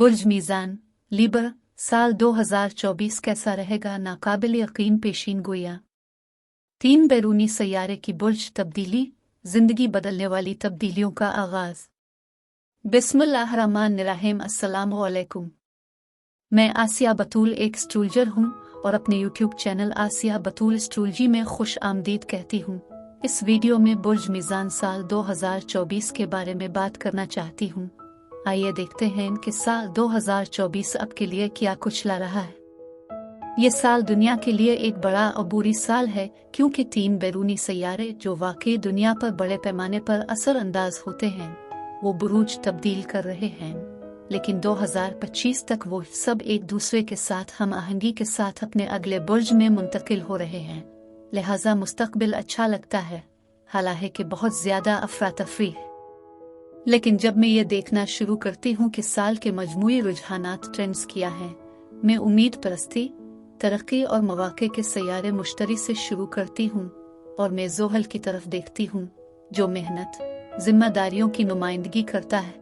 बुर्ज मीज़ान लीबर साल 2024 कैसा रहेगा? नाकाबिल यकीन पेशीन गोइयां। 3 बैरूनी सैयारे की बुर्ज तब्दीली, जिंदगी बदलने वाली तब्दीलियों का आगाज। बिस्मिल्लाहिर्रहमानिर्रहीम। अस्सलामु अलैकुम। मैं आसिया बतूल एक एस्ट्रोलॉजर हूँ और अपने यूट्यूब चैनल आसिया बतूल एस्ट्रोलॉजी में खुश आमदीद कहती हूँ। इस वीडियो में बुर्ज मीज़ान साल 2024 के बारे में बात करना चाहती हूँ। आइए देखते हैं कि साल 2024 आपके लिए क्या कुछ ला रहा है। ये साल दुनिया के लिए एक बड़ा और बुरी साल है, क्योंकि 3 बैरूनी सैयारे जो वाकई दुनिया पर बड़े पैमाने पर असरअंदाज होते हैं वो बुरूज तब्दील कर रहे हैं। लेकिन 2025 तक वो सब एक दूसरे के साथ हम आहंगी के साथ अपने अगले बुर्ज में मुंतकिल हो रहे हैं। लिहाजा मुस्तकबिल अच्छा लगता है, हालांकि बहुत ज्यादा अफरा तफरी है। लेकिन जब मैं ये देखना शुरू करती हूँ कि साल के मजमूई रुझानात ट्रेंड्स क्या हैं, मैं उम्मीद परस्ती, तरक्की और मौके के सैयारे मुश्तरी से शुरू करती हूँ और मैं ज़ोहल की तरफ देखती हूँ जो मेहनत, जिम्मेदारियों की नुमाइंदगी करता है।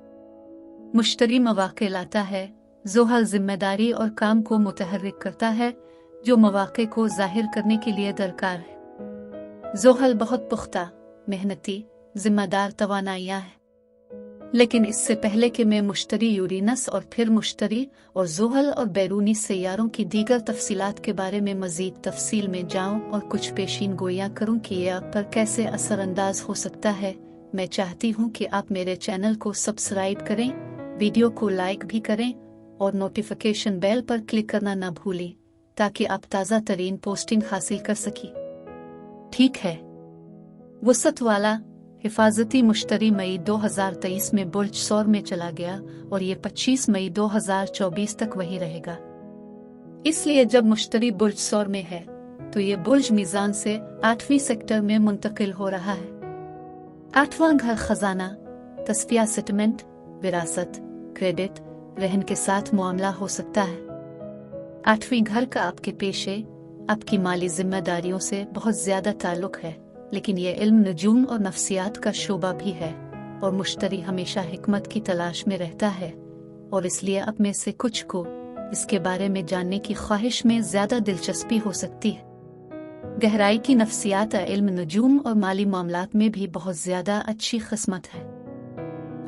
मुश्तरी मौके लाता है। ज़ोहल जिम्मेदारी और काम को मुतहर्रिक करता है जो मौके को जाहिर करने के लिए दरकार है। ज़ोहल बहुत पुख्ता, मेहनती, जिम्मेदार तवानाइयाँ है। लेकिन इससे पहले कि मैं मुश्तरी यूरेनस और फिर मुश्तरी और ज़ोहल और बैरूनी सैयारों की दीगर तफसीलात के बारे में मजीद तफसील में जाऊं और कुछ पेशीन गोइयां करूं कि यह आप पर कैसे असरअंदाज हो सकता है, मैं चाहती हूं कि आप मेरे चैनल को सब्सक्राइब करें, वीडियो को लाइक भी करें और नोटिफिकेशन बेल पर क्लिक करना न भूलें ताकि आप ताज़ा तरीन पोस्टिंग हासिल कर सकें। ठीक है। वसत वाला हिफाजती मुश्तरी मई 2023 में बुर्ज सौर में चला गया और ये 25 मई 2024 तक वही रहेगा। इसलिए जब मुश्तरी बुर्ज सौर में है तो ये बुर्ज मीज़ान से 8वीं सेक्टर में मुंतकिल हो रहा है। 8वां घर खजाना, तस्फिया, सेटलमेंट, विरासत, क्रेडिट, रहन के साथ मामला हो सकता है। 8वीं घर का आपके पेशे, आपकी माली जिम्मेदारियों से बहुत ज्यादा ताल्लुक है, लेकिन ये इल्म, नजूम और नफ्सियात का शोबा भी है और मुश्तरी हमेशा हिकमत की तलाश में रहता है और इसलिए अब में से कुछ को इसके बारे में जानने की ख्वाहिश में ज्यादा दिलचस्पी हो सकती है। गहराई की नफ्सियात, इल्म, नजूम और माली मामलात में भी बहुत ज्यादा अच्छी किस्मत है।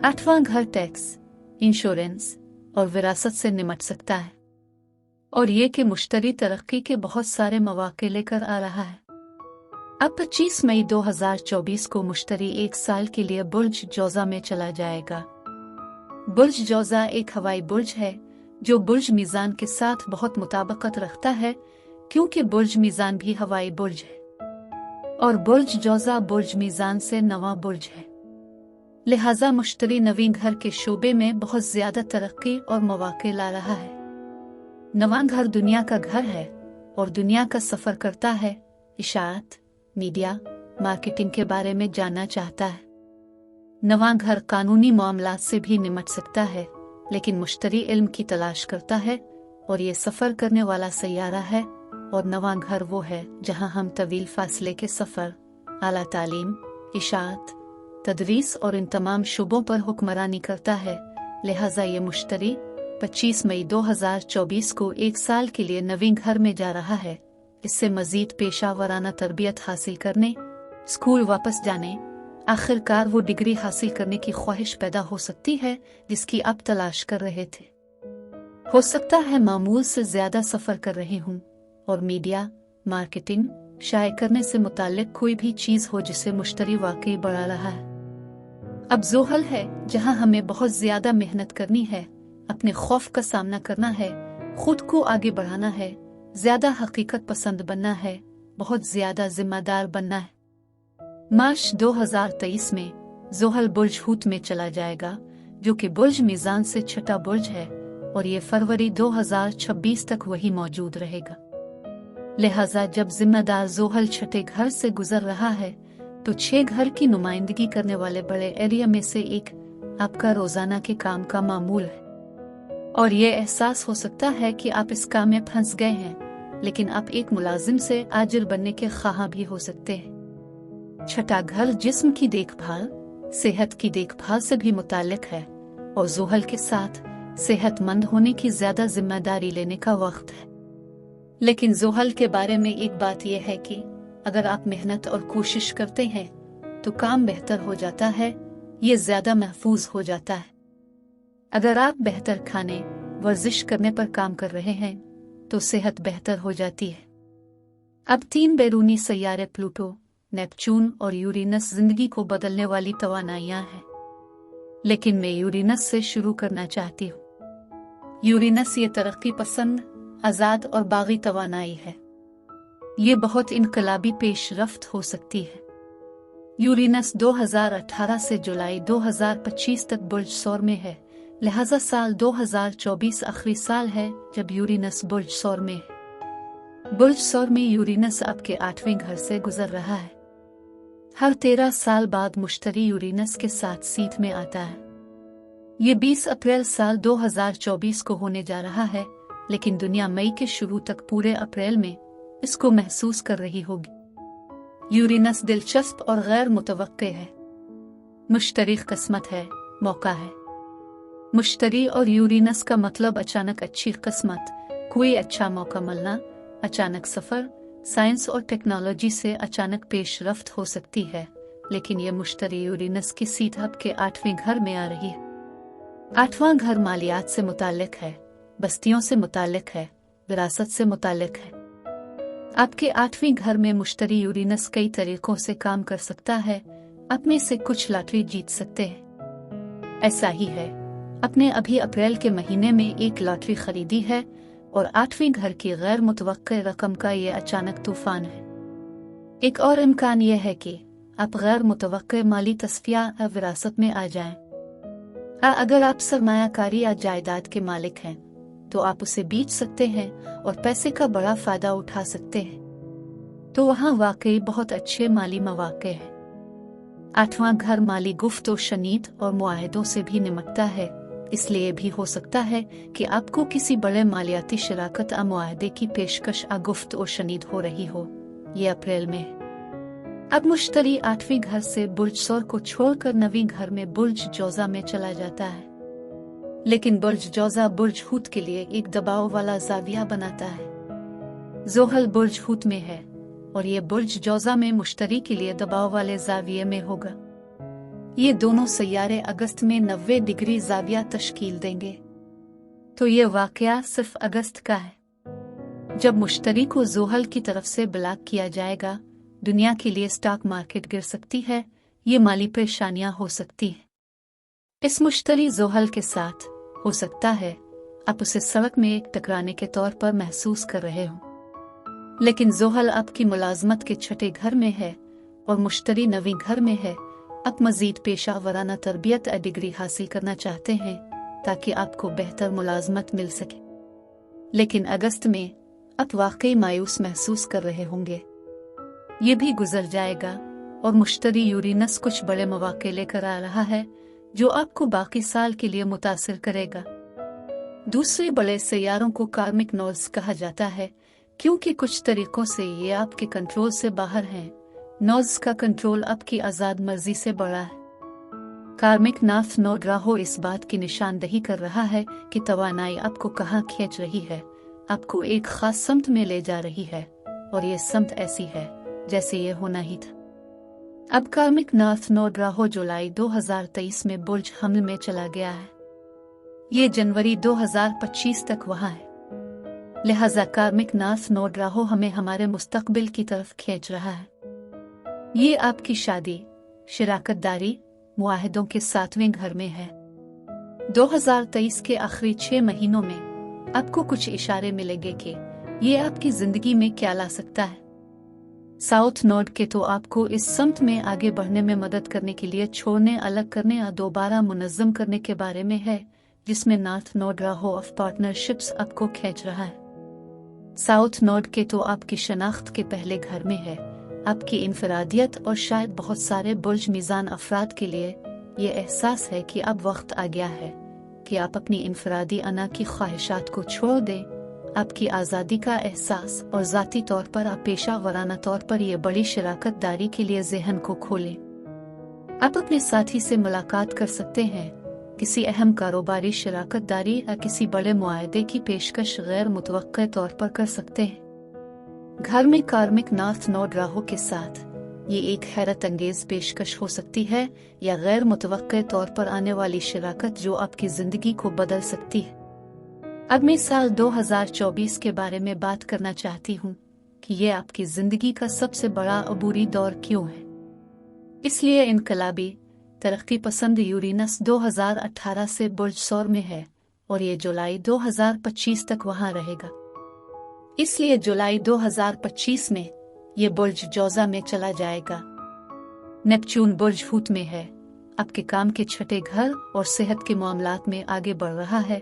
8वां घर टैक्स, इंश्योरेंस और विरासत से निमट सकता है और ये कि मुश्तरी तरक्की के बहुत सारे मौके लेकर आ रहा है। अब 25 मई 2024 को मुश्तरी एक साल के लिए बुर्ज जौजा में चला जाएगा। बुर्ज जौजा एक हवाई बुर्ज है जो बुर्ज मीज़ान के साथ बहुत मुताबिकत रखता है, क्योंकि बुर्ज मीज़ान भी हवाई बुर्ज है और बुर्ज जौजा बुर्ज मीज़ान से 9वां बुर्ज है। लिहाजा मुश्तरी नवीं घर के शोबे में बहुत ज्यादा तरक्की और मौके ला रहा है। 9वां घर दुनिया का घर है और दुनिया का सफर करता है, इशाअत, मीडिया, मार्केटिंग के बारे में जानना चाहता है। 9वां घर कानूनी मामलात से भी निमट सकता है, लेकिन मुश्तरी इल्म की तलाश करता है और ये सफर करने वाला सैयारा है और 9वां घर वो है जहां हम तवील फासले के सफर, आला तालीम, इशाअत, तदरीस और इन तमाम शुबों पर हुक्मरानी करता है। लिहाजा ये मुश्तरी 25 मई 2024 को एक साल के लिए नवीं घर में जा रहा है। इससे मजीद पेशा वराना तरबियत हासिल करने, स्कूल वापस जाने, आखिरकार वो डिग्री हासिल करने की ख्वाहिश पैदा हो सकती है जिसकी आप तलाश कर रहे थे। हो सकता है मामूल से ज्यादा सफर कर रहे हूँ और मीडिया, मार्केटिंग, शाये करने से मुताल्लिक कोई भी चीज हो जिसे मुश्तरी वाकई बढ़ा रहा है। अब ज़ोहल है जहाँ हमें बहुत ज्यादा मेहनत करनी है, अपने खौफ का सामना करना है, खुद को आगे बढ़ाना है, ज्यादा हकीकत पसंद बनना है, बहुत ज्यादा जिम्मेदार बनना है। मार्च 2023 में ज़ोहल बुर्ज हूत में चला जाएगा जो कि बुर्ज मीज़ान से 6ठा बुर्ज है और ये फरवरी 2026 तक वही मौजूद रहेगा। लिहाजा जब जिम्मेदार ज़ोहल 6ठे घर से गुजर रहा है तो 6 घर की नुमाइंदगी करने वाले बड़े एरिया में से एक आपका रोजाना के काम का मामूल है और ये एहसास हो सकता है कि आप इस काम में फंस गए हैं, लेकिन आप एक मुलाजिम से आजिर बनने के ख्वाह भी हो सकते हैं। 6ठा घर जिस्म की देखभाल, सेहत की देखभाल से भी मुताल्लिक है और ज़ोहल के साथ सेहतमंद होने की ज्यादा जिम्मेदारी लेने का वक्त है। लेकिन ज़ोहल के बारे में एक बात यह है कि अगर आप मेहनत और कोशिश करते हैं तो काम बेहतर हो जाता है, ये ज्यादा महफूज हो जाता है। अगर आप बेहतर खाने वर्जिश करने पर काम कर रहे हैं तो सेहत बेहतर हो जाती है। अब 3 बैरूनी सैयारे प्लूटो, नेपच्यून और यूरेनस जिंदगी को बदलने वाली तवानाइयां हैं, लेकिन मैं यूरेनस से शुरू करना चाहती हूँ। यूरेनस ये तरक्की पसंद, आजाद और बागी तवानाई है। ये बहुत इनकलाबी पेशरफ्त हो सकती है। यूरेनस 2018 से जुलाई 2025 तक बुर्ज सौर में है, लिहाजा साल 2024 आखिरी साल है जब यूरेनस बुर्ज सौर में है। बुर्ज सौर में यूरेनस आपके 8वें घर से गुजर रहा है। हर 13 साल बाद मुश्तरी यूरेनस के साथ सीध में आता है। ये 20 अप्रैल साल 2024 को होने जा रहा है, लेकिन दुनिया मई के शुरू तक पूरे अप्रैल में इसको महसूस कर रही होगी। यूरेनस दिलचस्प और गैर मुतवक्के है। मुश्तरी किस्मत है, मौका है। मुश्तरी और यूरेनस का मतलब अचानक अच्छी किस्मत, कोई अच्छा मौका मिलना, अचानक सफर, साइंस और टेक्नोलॉजी से अचानक पेशरफ्त हो सकती है। लेकिन यह मुश्तरी यूरेनस की सीध आपके 8वें घर में आ रही है। 8वां घर मालियात से मुताल्लिक है, बस्तियों से मुताल्लिक है, विरासत से मुताल्लिक है। आपके 8वें घर में मुश्तरी यूरेनस कई तरीकों से काम कर सकता है। आप में से कुछ लॉटरी जीत सकते हैं। ऐसा ही है, आपने अभी अप्रैल के महीने में एक लॉटरी खरीदी है और 8वें घर की गैर मुतवक्के रकम का ये अचानक तूफान है। एक और इम्कान यह है कि आप गैर मुतवक्के माली तस्फिया या विरासत में आ जाएं। अगर आप सरमायाकारी या जायदाद के मालिक हैं तो आप उसे बेच सकते हैं और पैसे का बड़ा फायदा उठा सकते हैं। तो वहाँ वाकई बहुत अच्छे माली मौके हैं। 8वां घर माली गुफ्त और शनीद और मुआहदों से भी निमटता है, इसलिए भी हो सकता है कि आपको किसी बड़े मालियाती शराकत या मुआहदे की पेशकश या गुफ्त और शनीद हो रही हो। ये अप्रैल में है। अब मुश्तरी 8वें घर से बुर्ज सौर को छोड़कर 9वें घर में बुर्ज जौजा में चला जाता है। लेकिन बुर्ज जौजा बुर्ज हूत के लिए एक दबाव वाला जाविया बनाता है। ज़ोहल बुर्ज हूत में है और ये बुर्ज जौजा में मुश्तरी के लिए दबाव वाले जाविये में होगा। ये दोनों सैयारे अगस्त में 90 डिग्री जाविया तश्कील देंगे। तो ये वाकया सिर्फ अगस्त का है। जब मुश्तरी को ज़ोहल की तरफ से ब्लॉक किया जाएगा, दुनिया के लिए स्टॉक मार्केट गिर सकती है, ये माली परेशानियां हो सकती हैं। इस मुश्तरी ज़ोहल के साथ हो सकता है आप उसे सड़क में एक टकराने के तौर पर महसूस कर रहे हो। लेकिन ज़ोहल आपकी मुलाजमत के 6ठे घर में है और मुश्तरी 9वें घर में है। आप मजीद पेशा वराना तरबियत या डिग्री हासिल करना चाहते हैं ताकि आपको बेहतर मुलाजमत मिल सके। लेकिन अगस्त में आप वाकई मायूस महसूस कर रहे होंगे। ये भी गुजर जाएगा और मुश्तरी यूरेनस कुछ बड़े मौके लेकर आ रहा है जो आपको बाकी साल के लिए मुतासिर करेगा। दूसरे बड़े सैयारों को कार्मिक नोड्स कहा जाता है क्योंकि कुछ तरीकों से ये आपके कंट्रोल से बाहर हैं। नोड्स का कंट्रोल आपकी आज़ाद मर्जी से बड़ा है। कार्मिक नाथ नोड राहो इस बात की निशानदही कर रहा है कि तवानाई आपको कहाँ खींच रही है, आपको एक खास समत में ले जा रही है और ये समत ऐसी है जैसे ये होना ही था। अब कार्मिक नाथ नोड राहो जुलाई 2023 में बुर्ज हमल में चला गया है। ये जनवरी 2025 तक वहाँ है। लिहाजा कार्मिक नाथ नोड राहो हमें हमारे मुस्तकबिल की तरफ खींच रहा है। ये आपकी शादी, शराकतदारी, मुआहदों के 7वें घर में है। 2023 के आखिरी 6 महीनों में आपको कुछ इशारे मिलेंगे कि ये आपकी जिंदगी में क्या ला सकता है। साउथ नोड के तो आपको इस समत में आगे बढ़ने में मदद करने के लिए छोड़ने, अलग करने या दोबारा मुनज़्ज़म करने के बारे में है, जिसमें नॉर्थ नोड राहो ऑफ पार्टनरशिप्स आपको खींच रहा है। साउथ नोड के तो आपकी शनाख्त के पहले घर में है। आपकी इनफरादियत और शायद बहुत सारे बुर्ज मीज़ान अफराद के लिए ये एहसास है कि अब वक्त आ गया है कि आप अपनी इनफरादी अना की ख्वाहिशात को छोड़ दें। आपकी आज़ादी का एहसास और ज़ाती तौर पर आप पेशा वराना तौर पर यह बड़ी शराकतदारी के लिए ज़हन को खोलें। आप अपने साथी से मुलाकात कर सकते हैं किसी अहम कारोबारी शराकत दारी या किसी बड़े मुआहदे की पेशकश गैर मुतवक्के तौर पर कर सकते हैं। घर में कार्मिक नॉर्थ नोड राहु के साथ ये एक हैरत अंगेज पेशकश हो सकती है या गैर मुतवक्के तौर पर आने वाली शराकत जो आपकी जिंदगी को बदल सकती है। अब मैं साल 2024 के बारे में बात करना चाहती हूँ कि ये आपकी जिंदगी का सबसे बड़ा अबूरी दौर क्यों है। इसलिए इनकलाबी तरक्की पसंद यूरेनस 2018 से बुर्ज सौर में है और ये जुलाई 2025 तक वहां रहेगा। इसलिए जुलाई 2025 में ये बुर्ज जौजा में चला जाएगा। नेपच्यून बुर्ज हूत में है, आपके काम के छठे घर और सेहत के मामलात में आगे बढ़ रहा है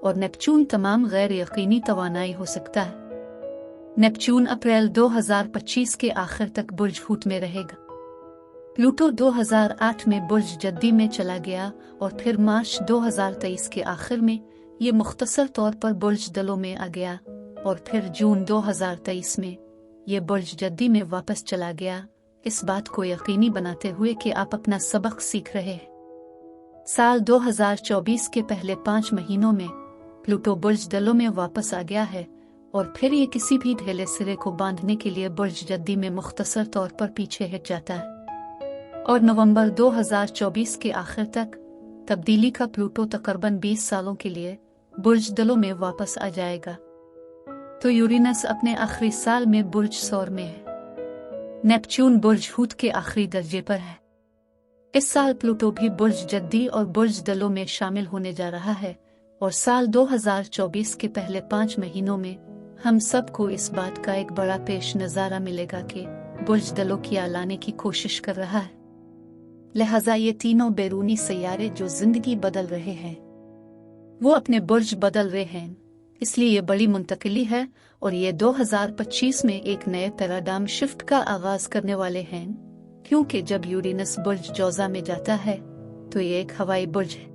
और नेपच्यून तमाम गैर यकीनी तवानाई हो सकता है। नेपच्यून अप्रैल 2025 के आखिर तक बुर्ज हूत में रहेगा। प्लूटो 2008 में बुर्ज जद्दी में चला गया और फिर मार्च 2023 के आखिर में ये मुख्तसर तौर पर बुर्ज दलों में आ गया और फिर जून 2023 में ये बुर्ज जद्दी में वापस चला गया, इस बात को यकीनी बनाते हुए कि आप अपना सबक सीख रहे हैं। साल 2024 के पहले 5 महीनों में प्लूटो बुर्ज दलों में वापस आ गया है और फिर ये किसी भी ढेले सिरे को बांधने के लिए बुर्ज जद्दी में मुख्तसर तौर पर पीछे हट जाता है और नवंबर 2024 के आखिर तक तब्दीली का प्लूटो तकरीबन 20 सालों के लिए बुर्ज दलों में वापस आ जाएगा। तो यूरेनस अपने आखिरी साल में बुर्ज सौर में है। नेपच्यून बुर्ज हूत के आखिरी दर्जे पर है। इस साल प्लूटो भी बुर्ज जद्दी और बुर्ज दलों में शामिल होने जा रहा है और साल 2024 के पहले 5 महीनों में हम सबको इस बात का एक बड़ा पेश नज़ारा मिलेगा कि बुर्ज दलों की लाने की कोशिश कर रहा है। लिहाजा ये तीनों बैरूनी सैयारे जो जिंदगी बदल रहे हैं वो अपने बुर्ज बदल रहे हैं, इसलिए ये बड़ी मुंतकिली है और ये 2025 में एक नए पैराडाइम शिफ्ट का आगाज करने वाले हैं, क्योंकि जब यूरेनस बुर्ज जौजा में जाता है तो ये एक हवाई बुर्ज है।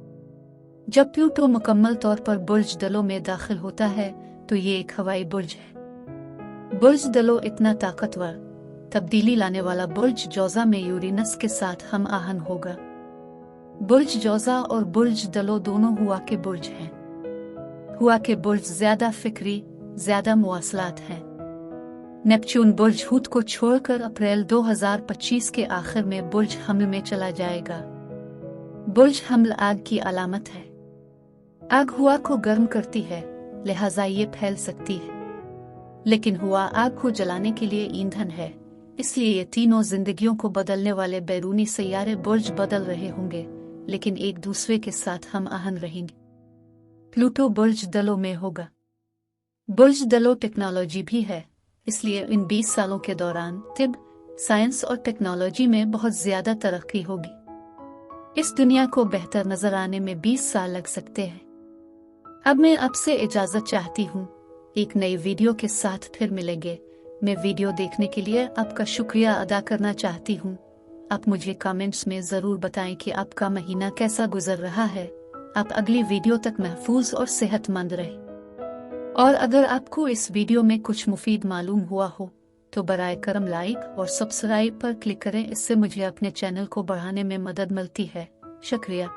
जब प्लूटो मुकम्मल तौर पर बुर्ज दलों में दाखिल होता है तो ये एक हवाई बुर्ज है। बुर्ज दलों इतना ताकतवर तब्दीली लाने वाला बुर्ज जौजा में यूरेनस के साथ हम आहन होगा। बुर्ज जौजा और बुर्ज दलों दोनों हुआ के बुर्ज हैं। हुआ के बुर्ज ज्यादा फिक्री, ज्यादा मुवासलात हैं। नेपच्यून बुर्ज हूत को छोड़कर अप्रैल 2025 के आखिर में बुर्ज हमल में चला जाएगा। बुर्ज हमल आग की अलामत है। आग हुआ को गर्म करती है, लिहाजा ये फैल सकती है, लेकिन हुआ आग को जलाने के लिए ईंधन है। इसलिए ये तीनों जिंदगियों को बदलने वाले बैरूनी सैयारे बुर्ज बदल रहे होंगे, लेकिन एक दूसरे के साथ हम आहन रहेंगे। प्लूटो बुर्ज दलों में होगा। बुर्ज दलों टेक्नोलॉजी भी है, इसलिए इन 20 सालों के दौरान तिब, साइंस और टेक्नोलॉजी में बहुत ज्यादा तरक्की होगी। इस दुनिया को बेहतर नजर आने में 20 साल लग सकते हैं। अब मैं आपसे इजाजत चाहती हूँ। एक नई वीडियो के साथ फिर मिलेंगे। मैं वीडियो देखने के लिए आपका शुक्रिया अदा करना चाहती हूँ। आप मुझे कमेंट्स में जरूर बताएं कि आपका महीना कैसा गुजर रहा है। आप अगली वीडियो तक महफूज और सेहतमंद रहें। और अगर आपको इस वीडियो में कुछ मुफीद मालूम हुआ हो तो बराए करम लाइक और सब्सक्राइब पर क्लिक करें, इससे मुझे अपने चैनल को बढ़ाने में मदद मिलती है। शुक्रिया।